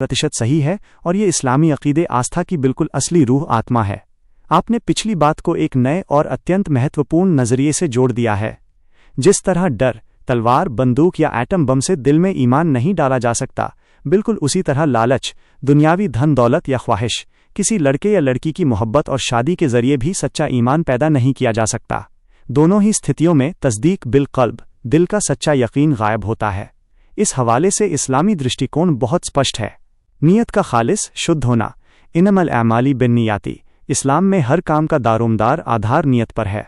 प्रतिशत सही है और ये इस्लामी अकीदे आस्था की बिल्कुल असली रूह आत्मा है। आपने पिछली बात को एक नए और अत्यंत महत्वपूर्ण नजरिए से जोड़ दिया है। जिस तरह डर, तलवार, बंदूक या एटम बम से दिल में ईमान नहीं डाला जा सकता, बिल्कुल उसी तरह लालच, दुनियावी धन दौलत या ख्वाहिश, किसी लड़के या लड़की की मोहब्बत और शादी के जरिए भी सच्चा ईमान पैदा नहीं किया जा सकता। दोनों ही स्थितियों में तस्दीक बिल क़ल्ब, दिल का सच्चा यकीन गायब होता है। इस हवाले से इस्लामी दृष्टिकोण बहुत स्पष्ट है। नीयत का खालिस, शुद्ध होना। इन्नमल अमाली बिन्नियाती, इस्लाम में हर काम का दारोमदार आधार नीयत पर है।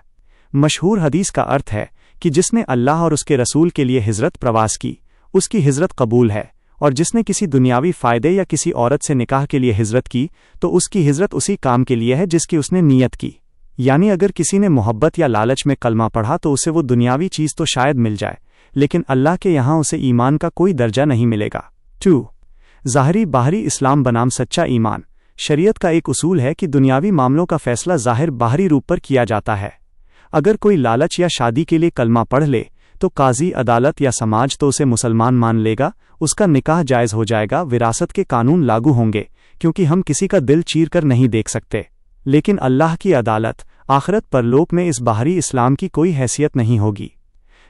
मशहूर हदीस का अर्थ है कि जिसने अल्लाह और उसके रसूल के लिए हिजरत प्रवास की, उसकी हिजरत कबूल है, और जिसने किसी दुनियावी फ़ायदे या किसी औरत से निकाह के लिए हिजरत की, तो उसकी हिजरत उसी काम के लिए है जिसकी उसने नीयत की। यानी अगर किसी ने मोहब्बत या लालच में कलमा पढ़ा तो उसे वो दुनियावी चीज़ तो शायद मिल जाए, लेकिन अल्लाह के यहाँ उसे ईमान का कोई दर्जा नहीं मिलेगा। 2. ज़ाहिरी बाहरी इस्लाम बनाम सच्चा ईमान। शरीयत का एक उसूल है कि दुनियावी मामलों का फैसला ज़ाहिर बाहरी रूप पर किया जाता है। अगर कोई लालच या शादी के लिए कलमा पढ़ ले तो काजी, अदालत या समाज तो उसे मुसलमान मान लेगा, उसका निकाह जायज़ हो जाएगा, विरासत के कानून लागू होंगे, क्योंकि हम किसी का दिल चीर कर नहीं देख सकते। लेकिन अल्लाह की अदालत, आखिरत परलोक में इस बाहरी इस्लाम की कोई हैसियत नहीं होगी।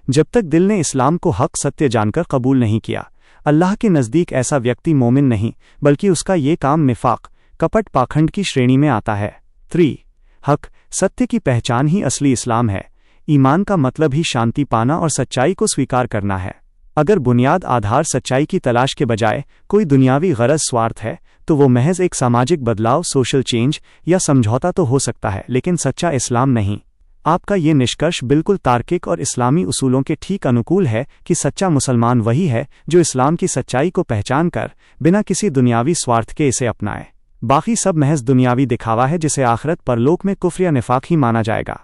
जब तक दिल ने इस्लाम को हक सत्य जानकर कबूल नहीं किया, अल्लाह के नज़दीक ऐसा व्यक्ति मोमिन नहीं, बल्कि उसका ये काम निफाक, कपट, पाखंड की श्रेणी में आता है। 3. हक सत्य की पहचान ही असली इस्लाम है। ईमान का मतलब ही शांति पाना और सच्चाई को स्वीकार करना है। अगर बुनियाद आधार सच्चाई की तलाश के बजाय कोई दुनियावी गरज, स्वार्थ है, तो वो महज एक सामाजिक बदलाव, सोशल चेंज या समझौता तो हो सकता है, लेकिन सच्चा इस्लाम नहीं। आपका ये निष्कर्ष बिल्कुल तार्किक और इस्लामी उसूलों के ठीक अनुकूल है कि सच्चा मुसलमान वही है जो इस्लाम की सच्चाई को पहचान कर बिना किसी दुनियावी स्वार्थ के इसे अपनाए। बाकी सब महज दुनियावी दिखावा है जिसे आखिरत परलोक में कुफ्र या निफाक ही माना जाएगा।